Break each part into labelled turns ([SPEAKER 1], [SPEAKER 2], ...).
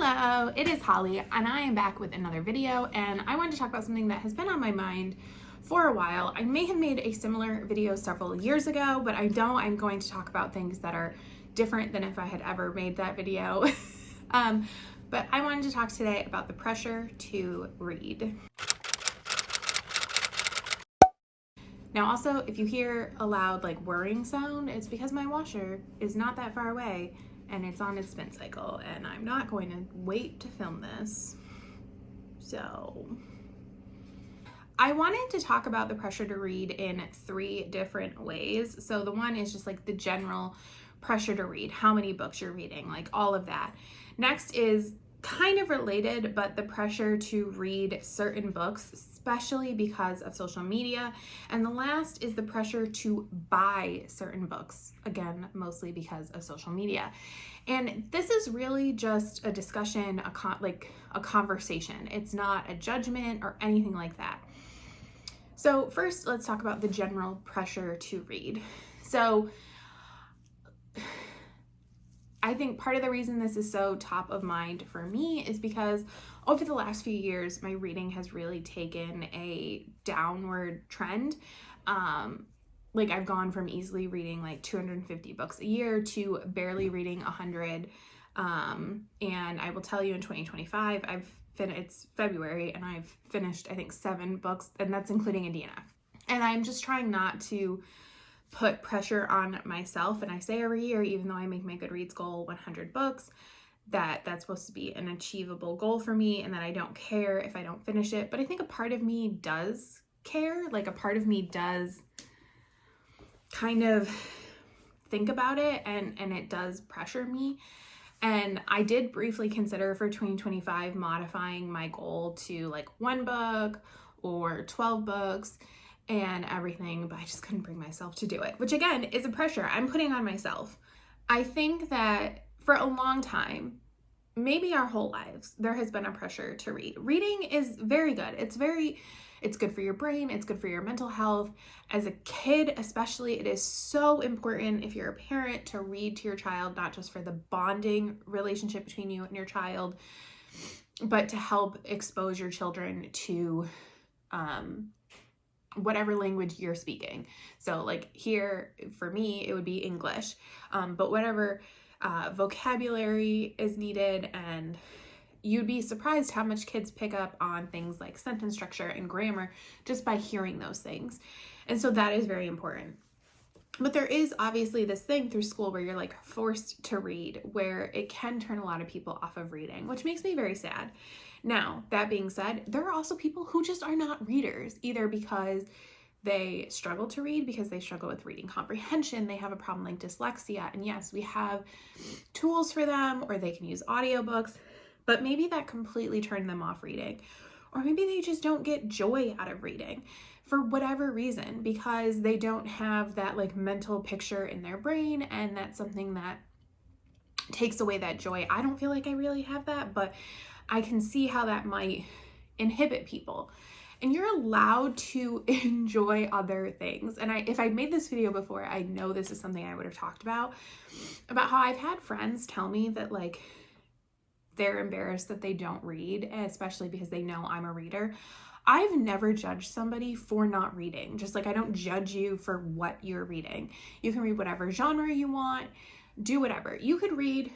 [SPEAKER 1] Hello, it is Holly, and I am back with another video, and I wanted to talk about something that has been on my mind for a while. I may have made a similar video several years ago, but I'm going to talk about things that are different than if I had ever made that video. But I wanted to talk today about the pressure to read. Now also, if you hear a loud whirring sound, it's because my washer is not that far away and it's on its spin cycle, and I'm not going to wait to film this. So I wanted to talk about the pressure to read in 3 different ways. So the one is just the general pressure to read, how many books you're reading, all of that. Next is kind of related, but the pressure to read certain books, especially because of social media. And the last is the pressure to buy certain books, again, mostly because of social media. And this is really just a discussion, a conversation. It's not a judgment or anything like that. So first, let's talk about the general pressure to read. So I think part of the reason this is so top of mind for me is because over the last few years, my reading has really taken a downward trend. I've gone from easily reading 250 books a year to barely reading 100. And I will tell you, in 2025, it's February, and I've finished, I think, 7 books, and that's including a DNF. And I'm just trying not to put pressure on myself. And I say every year, even though I make my Goodreads goal 100 books, that's supposed to be an achievable goal for me, and that I don't care if I don't finish it. But I think a part of me does care. A part of me does kind of think about it, and it does pressure me. And I did briefly consider for 2025 modifying my goal to 1 book or 12 books and everything, but I just couldn't bring myself to do it, which again is a pressure I'm putting on myself. I think that for a long time, maybe our whole lives, there has been a pressure to read. Reading is very good. It's good for your brain. It's good for your mental health. As a kid, especially, it is so important, if you're a parent, to read to your child, not just for the bonding relationship between you and your child, but to help expose your children to whatever language you're speaking. So here for me, it would be English, but whatever vocabulary is needed. And you'd be surprised how much kids pick up on things like sentence structure and grammar just by hearing those things. And so that is very important. But there is obviously this thing through school where you're forced to read, where it can turn a lot of people off of reading, which makes me very sad. Now, that being said, there are also people who just are not readers, either because they struggle to read, because they struggle with reading comprehension, they have a problem like dyslexia, and yes, we have tools for them, or they can use audiobooks, but maybe that completely turned them off reading. Or maybe they just don't get joy out of reading for whatever reason, because they don't have that mental picture in their brain, and that's something that takes away that joy. I don't feel like I really have that, but I can see how that might inhibit people. And you're allowed to enjoy other things. And if I'd made this video before, I know this is something I would have talked about how I've had friends tell me that they're embarrassed that they don't read, especially because they know I'm a reader. I've never judged somebody for not reading. Just I don't judge you for what you're reading. You can read whatever genre you want, do whatever. You could read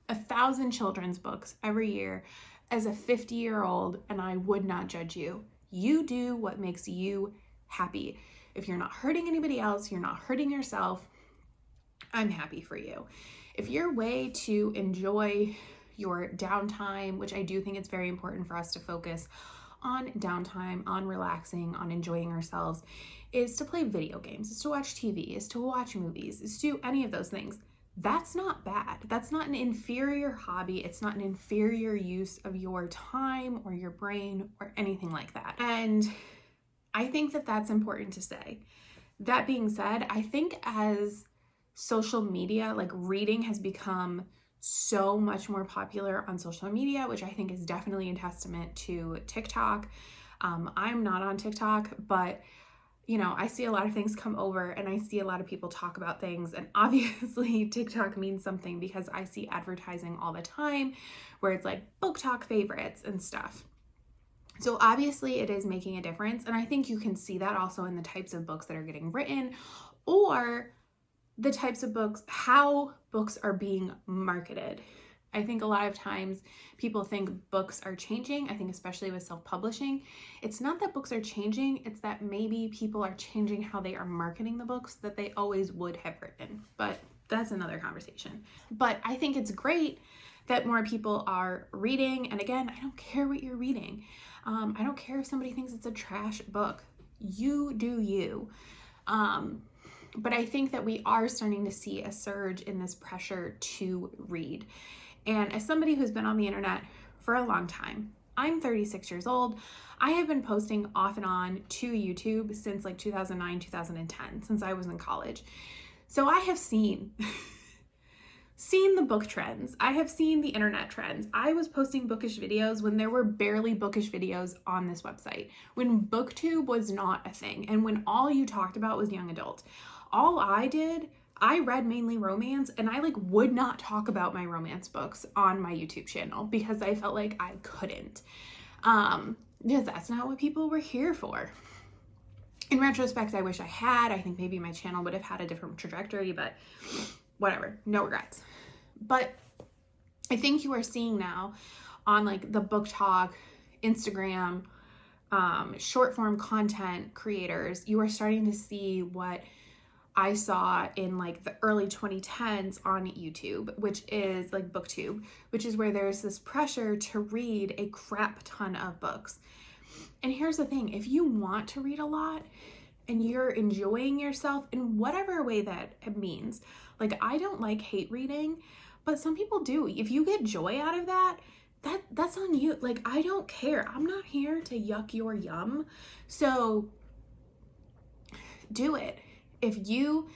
[SPEAKER 1] 1,000 children's books every year as a 50-year-old, and I would not judge you. You do what makes you happy. If you're not hurting anybody else, you're not hurting yourself, I'm happy for you. If your way to enjoy your downtime, which I do think it's very important for us to focus on downtime, on relaxing, on enjoying ourselves, is to play video games, is to watch TV, is to watch movies, is to do any of those things. That's not bad. That's not an inferior hobby. It's not an inferior use of your time or your brain or anything like that. And I think that that's important to say. That being said, I think as social media, reading has become so much more popular on social media, which I think is definitely a testament to TikTok. I'm not on TikTok, but you know, I see a lot of things come over and I see a lot of people talk about things, and obviously TikTok means something because I see advertising all the time where it's like book talk favorites and stuff. So obviously it is making a difference, and I think you can see that also in the types of books that are getting written, or the types of books, how books are being marketed. I think a lot of times people think books are changing. I think especially with self-publishing, it's not that books are changing, it's that maybe people are changing how they are marketing the books that they always would have written. But that's another conversation. But I think it's great that more people are reading. And again, I don't care what you're reading. I don't care if somebody thinks it's a trash book. You do you. But I think that we are starting to see a surge in this pressure to read. And as somebody who's been on the internet for a long time, I'm 36 years old. I have been posting off and on to YouTube since like 2009, 2010, since I was in college. So I have seen the book trends. I have seen the internet trends. I was posting bookish videos when there were barely bookish videos on this website, when BookTube was not a thing, and when all you talked about was young adult. All I read mainly romance, and I like would not talk about my romance books on my YouTube channel because I felt like I couldn't. Because that's not what people were here for. In retrospect, I wish I had. I think maybe my channel would have had a different trajectory, but whatever, no regrets. But I think you are seeing now on like the Book Talk, Instagram, short form content creators, you are starting to see what I saw in like the early 2010s on YouTube, which is like BookTube, which is where there's this pressure to read a crap ton of books. And here's the thing, if you want to read a lot and you're enjoying yourself in whatever way that it means, like I don't like hate reading, but some people do. If you get joy out of that, that's on you. Like, I don't care. I'm not here to yuck your yum. So do it. If you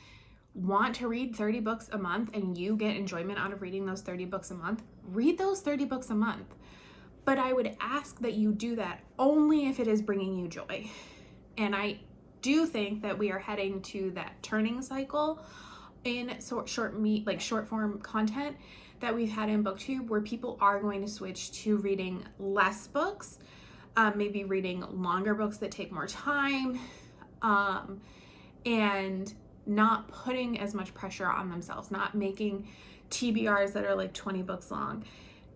[SPEAKER 1] want to read 30 books a month and you get enjoyment out of reading those 30 books a month, read those 30 books a month. But I would ask that you do that only if it is bringing you joy. And I do think that we are heading to that turning cycle in short form content that we've had in BookTube, where people are going to switch to reading less books, maybe reading longer books that take more time, and not putting as much pressure on themselves, not making TBRs that are like 20 books long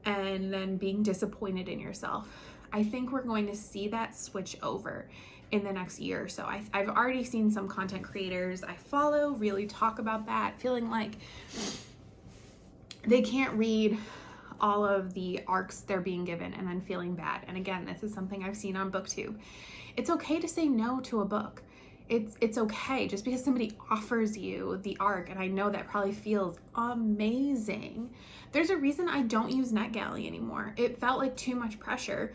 [SPEAKER 1] and then being disappointed in yourself. I think we're going to see that switch over in the next year or so. I've already seen some content creators I follow really talk about that, feeling like they can't read all of the arcs they're being given and then feeling bad. And again, this is something I've seen on BookTube. It's okay to say no to a book. It's okay just because somebody offers you the arc, and I know that probably feels amazing. There's a reason I don't use NetGalley anymore. It felt like too much pressure.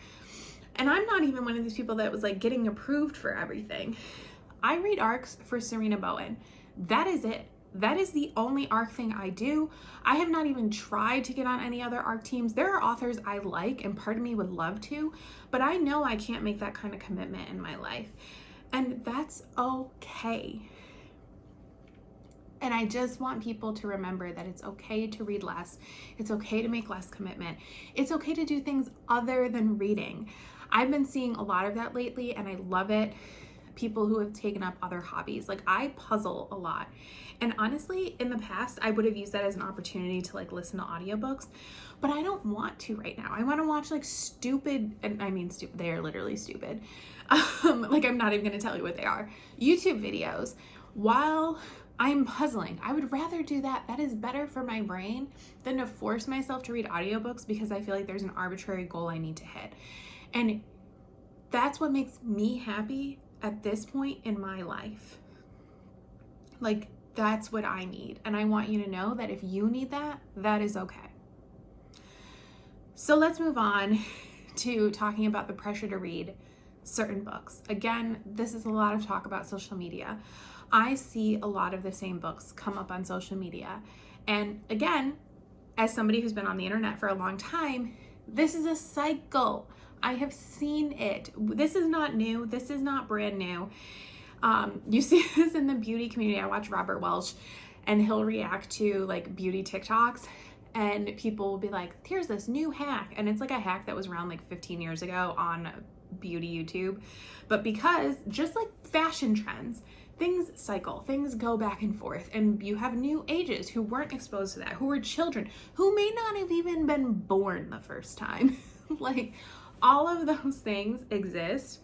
[SPEAKER 1] And I'm not even one of these people that was like getting approved for everything. I read arcs for Serena Bowen. That is it. That is the only arc thing I do. I have not even tried to get on any other arc teams. There are authors I like and part of me would love to, but I know I can't make that kind of commitment in my life. And that's okay. And I just want people to remember that it's okay to read less. It's okay to make less commitment. It's okay to do things other than reading. I've been seeing a lot of that lately and I love it. People who have taken up other hobbies. Like I puzzle a lot. And honestly, in the past, I would have used that as an opportunity to like listen to audiobooks, but I don't want to right now. I want to watch like stupid, and I mean stupid, they are literally stupid. Like I'm not even going to tell you what they are. YouTube videos while I'm puzzling. I would rather do that. That is better for my brain than to force myself to read audiobooks because I feel like there's an arbitrary goal I need to hit. And that's what makes me happy at this point in my life. Like that's what I need. And I want you to know that if you need that, that is okay. So let's move on to talking about the pressure to read certain books. Again, this is a lot of talk about social media. I see a lot of the same books come up on social media. And again, as somebody who's been on the internet for a long time, this is a cycle. I have seen it. This is not new. This is not brand new. You see this in the beauty community. I watch Robert Welch, and he'll react to like beauty TikToks, and people will be like, here's this new hack. And it's like a hack that was around like 15 years ago on beauty YouTube. But because just like fashion trends, things cycle, things go back and forth, and you have new ages who weren't exposed to that, who were children, who may not have even been born the first time. Like, all of those things exist.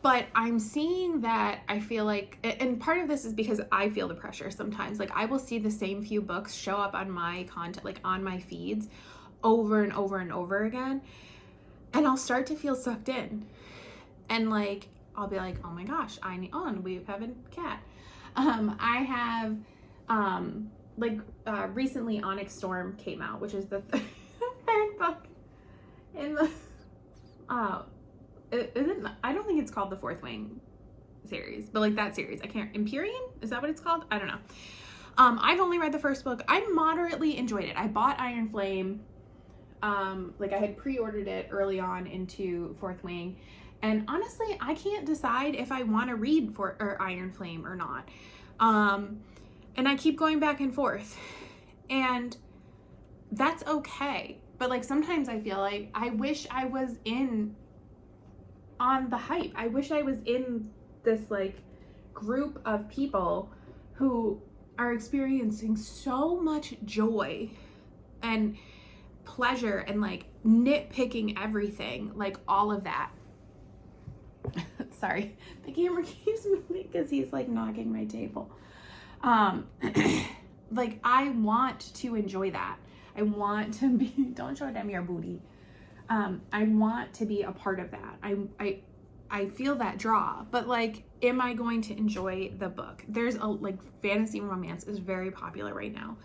[SPEAKER 1] But I'm seeing that I feel like, and part of this is because I feel the pressure sometimes. Like, I will see the same few books show up on my content, like on my feeds over and over and over again. And I'll start to feel sucked in. And like, I'll be like, oh my gosh, and we have a cat. I have, recently Onyx Storm came out, which is the third book in the, I don't think it's called the Fourth Wing series, but like that series, Empyrean? Is that what it's called? I don't know. I've only read the first book. I moderately enjoyed it. I bought Iron Flame. I had pre-ordered it early on into Fourth Wing. And honestly, I can't decide if I want to read Iron Flame or not. And I keep going back and forth. And that's okay. But like, sometimes I feel like I wish I was in on the hype. I wish I was in this like group of people who are experiencing so much joy and pleasure and like nitpicking everything, like all of that. Sorry, the camera keeps moving because he's like knocking my table. Like, I want to enjoy that. I want to be, don't show them your booty. I want to be a part of that. I feel that draw, but like, am I going to enjoy the book? There's fantasy romance is very popular right now.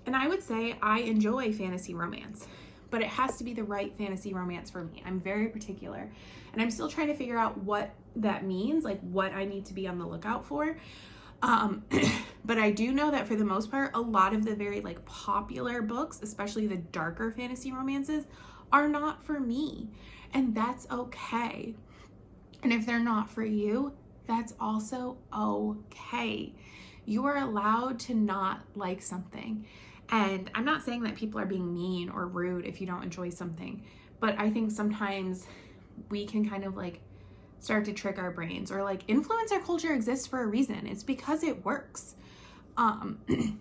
[SPEAKER 1] And I would say I enjoy fantasy romance, but it has to be the right fantasy romance for me. I'm very particular, and I'm still trying to figure out what that means, like what I need to be on the lookout for. But I do know that for the most part, a lot of the very like popular books, especially the darker fantasy romances, are not for me, and that's okay. And if they're not for you, that's also okay. You are allowed to not like something. And I'm not saying that people are being mean or rude if you don't enjoy something, but I think sometimes we can kind of like start to trick our brains, or like, influencer culture exists for a reason. It's because it works.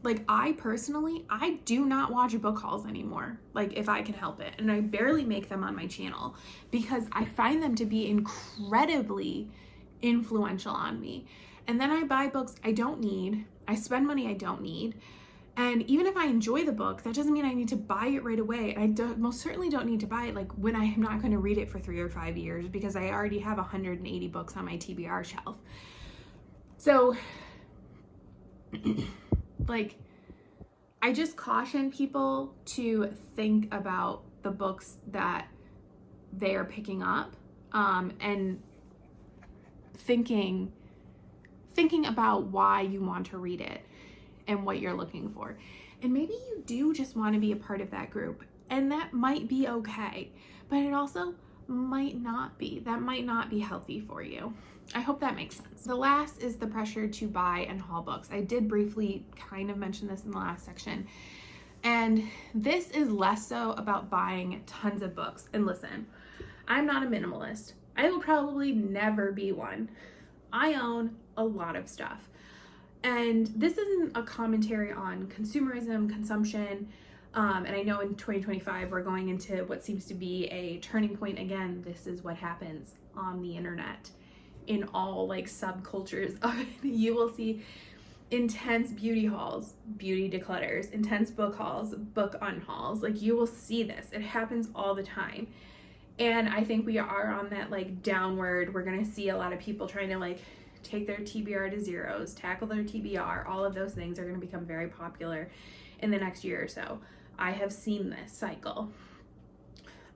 [SPEAKER 1] Like, I personally, I do not watch book hauls anymore, like if I can help it. And I barely make them on my channel because I find them to be incredibly influential on me. And then I buy books I don't need. I spend money I don't need. And even if I enjoy the book, that doesn't mean I need to buy it right away. I most certainly don't need to buy it like when I am not going to read it for 3 or 5 years, because I already have 180 books on my TBR shelf. So like, I just caution people to think about the books that they are picking up, and thinking about why you want to read it and what you're looking for. And maybe you do just want to be a part of that group, and that might be okay, but it also might not be. That might not be healthy for you. I hope that makes sense. The last is the pressure to buy and haul books. I did briefly kind of mention this in the last section, and this is less so about buying tons of books. And listen, I'm not a minimalist. I will probably never be one. I own a lot of stuff. And this isn't a commentary on consumerism, consumption, and I know in 2025 we're going into what seems to be a turning point again. This is what happens on the internet in all like subcultures of it. You will see intense beauty hauls, beauty declutters, intense book hauls, book unhauls. Like, you will see this. It happens all the time. And I think we are on that like downward. We're gonna see a lot of people trying to like take their TBR to zeros, tackle their TBR. All of those things are going to become very popular in the next year or so. I have seen this cycle.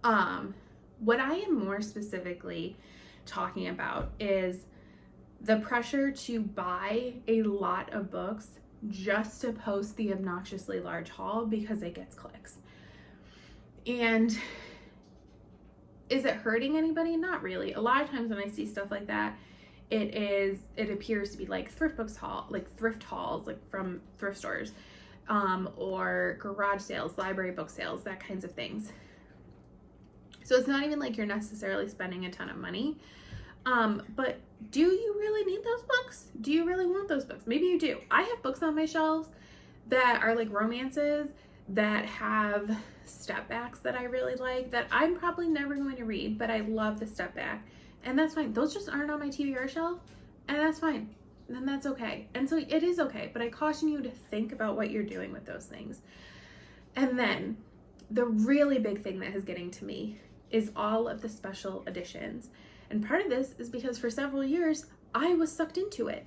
[SPEAKER 1] What I am more specifically talking about is the pressure to buy a lot of books just to post the obnoxiously large haul because it gets clicks. And is it hurting anybody? Not really. A lot of times when I see stuff like that, It appears to be like thrift hauls, like from thrift stores, or garage sales, library book sales, that kinds of things. So it's not even like you're necessarily spending a ton of money. But do you really need those books? Do you really want those books? Maybe you do. I have books on my shelves that are like romances that have step backs that I really like that I'm probably never going to read, but I love the step back. And that's fine. Those just aren't on my TBR shelf, and that's fine. And that's okay. And so it is okay, but I caution you to think about what you're doing with those things. And then the really big thing that is getting to me is all of the special editions. And part of this is because for several years, I was sucked into it.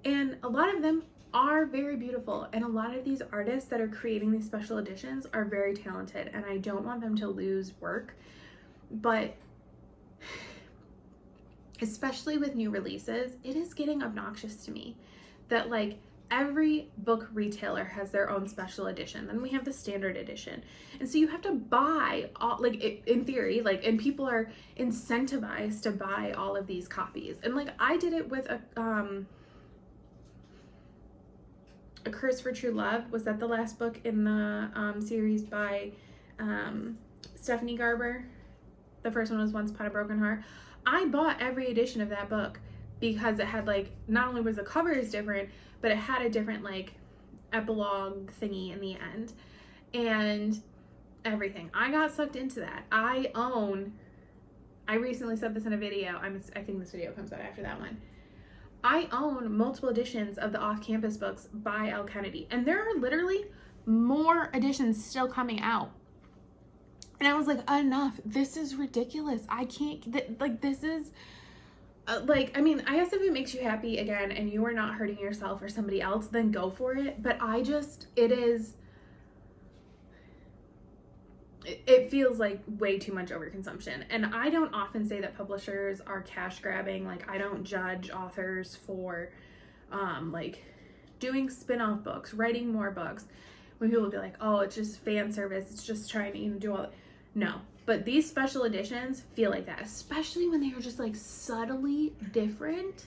[SPEAKER 1] And a lot of them are very beautiful. And a lot of these artists that are creating these special editions are very talented. And I don't want them to lose work. But especially with new releases, it is getting obnoxious to me that like every book retailer has their own special edition. Then we have the standard edition. And so you have to buy all, like in theory, like, and people are incentivized to buy all of these copies. And like I did it with A Curse for True Love. Was that the last book in the series by Stephanie Garber? The first one was Once Upon a Broken Heart. I bought every edition of that book because it had like, not only was the covers different, but it had a different like epilogue thingy in the end and everything. I got sucked into that. I recently said this in a video. I think this video comes out after that one. I own multiple editions of the Off-Campus books by Elle Kennedy, and there are literally more editions still coming out. And I was like, enough. This is ridiculous. I can't, like, this is, like, I mean, I guess if it makes you happy, again, and you are not hurting yourself or somebody else, then go for it. But it feels like way too much overconsumption. And I don't often say that publishers are cash grabbing. Like, I don't judge authors for, like, doing spin-off books, writing more books. When people will be like, oh, it's just fan service. It's just trying to, do all that. No, but these special editions feel like that, especially when they are just like subtly different.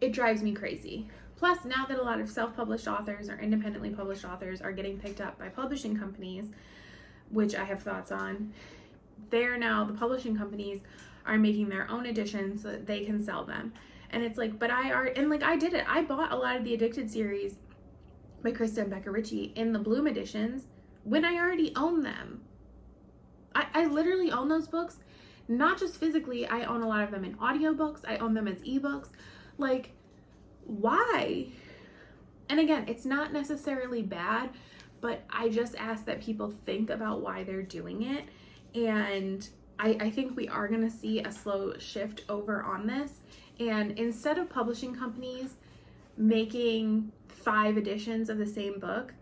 [SPEAKER 1] It drives me crazy. Plus, now that a lot of self-published authors or independently published authors are getting picked up by publishing companies, which I have thoughts on, the publishing companies are making their own editions so that they can sell them. And it's like, but I did it. I bought a lot of the Addicted series by Krista and Becca Ritchie in the Bloom editions when I already own them. I literally own those books, not just physically. I own a lot of them in audiobooks. I own them as ebooks. Like, why? And again, it's not necessarily bad, but I just ask that people think about why they're doing it. And I think we are going to see a slow shift over on this. And instead of publishing companies making 5 editions of the same book,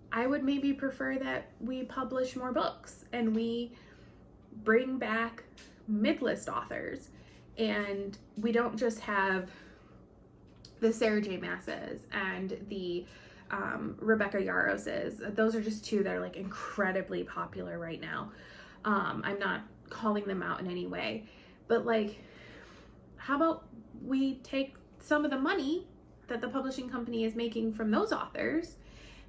[SPEAKER 1] I would maybe prefer that we publish more books and we bring back mid-list authors, and we don't just have the Sarah J. Maas's and the Rebecca Yaros's. Those are just 2 that are like incredibly popular right now. I'm not calling them out in any way, but like, how about we take some of the money that the publishing company is making from those authors,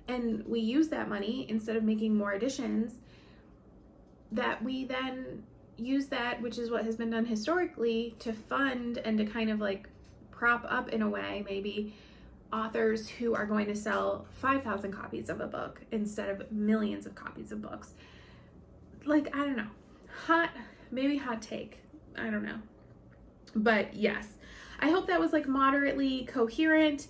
[SPEAKER 1] and we use that money, instead of making more editions, that we then use that, which is what has been done historically, to fund and to kind of like prop up in a way, maybe, authors who are going to sell 5,000 copies of a book instead of millions of copies of books. Like, I don't know. Hot take. I don't know. But yes, I hope that was like moderately coherent.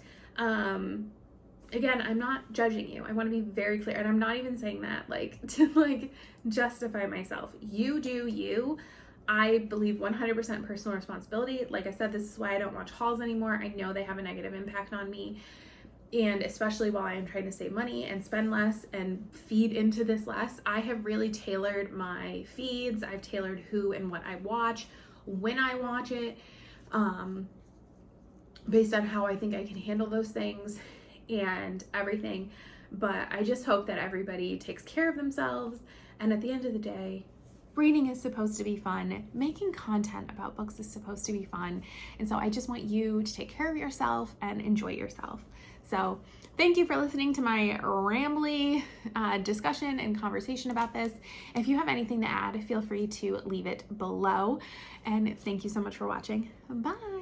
[SPEAKER 1] Again, I'm not judging you. I want to be very clear. And I'm not even saying that like to like justify myself. You do you. I believe 100% personal responsibility. Like I said, this is why I don't watch hauls anymore. I know they have a negative impact on me. And especially while I am trying to save money and spend less and feed into this less, I have really tailored my feeds. I've tailored who and what I watch, when I watch it, based on how I think I can handle those things and everything. But I just hope that everybody takes care of themselves. And at the end of the day, reading is supposed to be fun. Making content about books is supposed to be fun. And so I just want you to take care of yourself and enjoy yourself. So thank you for listening to my rambly discussion and conversation about this. If you have anything to add, feel free to leave it below. And thank you so much for watching. Bye.